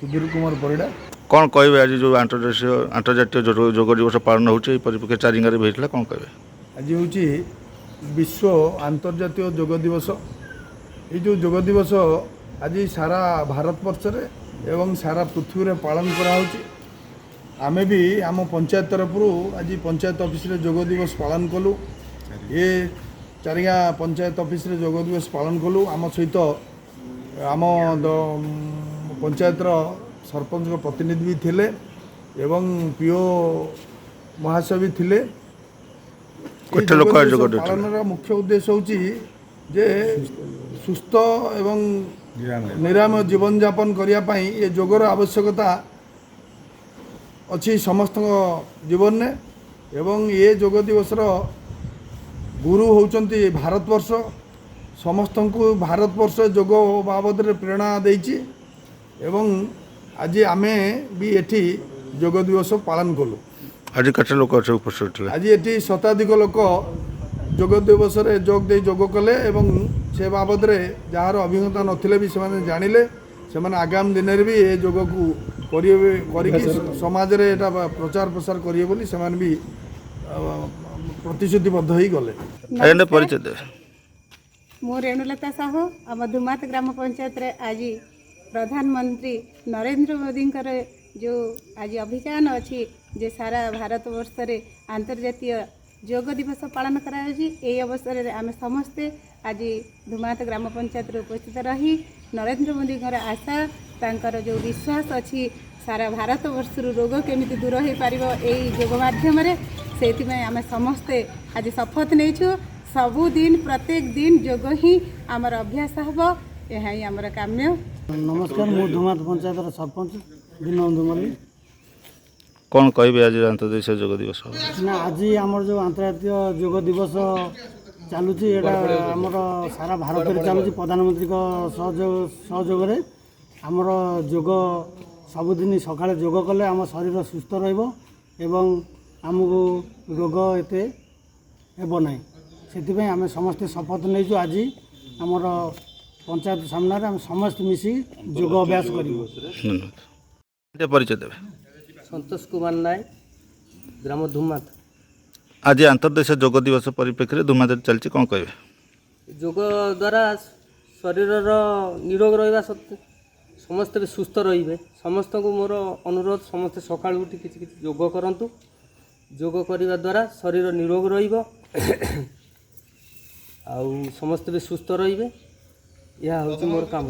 सुधीर कुमार परिडा। कौन कहे आज जो अंतर्जातीय योग दिवस पालन होती परिप्रेक्षी चारिंगार भी होता कौन कहे आज हूँ विश्व अंतर्जातीय योग दिवस। ये जो योग दिवस आज सारा भारत वर्ष रे एवं सारा पृथ्वी रे पालन करा होची। आमे भी आम पंचायत तरफ आज पंचायत ऑफिस रे योग दिवस पालन कलु। ये चारिगा पंचायत ऑफिस रे योग दिवस पालन कलु। आम सहित आम पंचायत सरपंच प्रतिनिधि भी थिले एवं पीओ महाशय भी थिले। पालन मुख्य उद्देश्य होची जे सुस्थ एवं निरामय जीवन यापन करिया पई ये योगर आवश्यकता अच्छी समस्त जीवन ने एवं ये योग दिवस गुरु होचंती भारतवर्ष। समस्त को भारतवर्ष योग बाबद प्रेरणा देइछि एवं आज आमे भी एठी योग दिवस पालन कलु। आज केते लोक उपस्थित आज एठी शताधिक लोक योग दिवस रे जोग दे योग कले एवं से बाबद रे जार अभिज्ञता नथिले भी से जानिले। से आगामी दिन में भी ये योग को करिकी समाज रे एटा प्रचार प्रसार करिए बोली से भी प्रतिश्रुतिबद्ध ही गले। परिचय दे मु रेणुलता साहू आम धुमात ग्राम पंचायत रे आज प्रधानमंत्री नरेंद्र मोदी जो आज अभियान अच्छी जे सारा भारत वर्ष रे अंतर्जातीय योग दिवस पालन करायाछि। एई अवसर रे आमे समस्ते आज धुमात ग्राम पंचायत रे उपस्थित रही नरेंद्र मोदी आशा तांकर जो विश्वास अच्छी सारा भारत वर्ष रोग केमिति दूर हो पारिबो एई योग माध्यम रे सेति में आमे समस्ते आज शपथ नेछु। सबुदिन प्रत्येक दिन योग ही आमर अभ्यास हम यह आमर काम्य। नमस्कार मु धुमात पंचायत सरपंच दीनबंधु मल्लिक। कौन कहे आज अंतर्देशीय योग दिवस ना आज आमर जो अंतर्जातीय योग दिवस चलुची एटा आमर सारा भारत में चलुची प्रधानमंत्री सहयोग रे आमर योग सबुदिन सकाळे योग कले आम शरीर सुस्थ रहिबो एवं आमको रोग एते हेबो नाही। से आम समस्ते शपथ नहीं आज आमर पंचायत सामने आम समस्त मिसी योग अभ्यास कर। परिचय देवे संतोष कुमार नायक ग्राम धुमात। आज अंतर्देशीय योग दिवस परिप्रेक्षी धुमात चलती कौन कहे योग द्वारा शरीर निरोग रहा समस्ते भी सुस्थ रे समस्त को मोर अनुरोध समस्ते सका उठी कि योग करूँ। योग करने द्वारा शरीर निरोग रहा आउ समस्त भी सुस्थ रे यह हूँ मोर काम।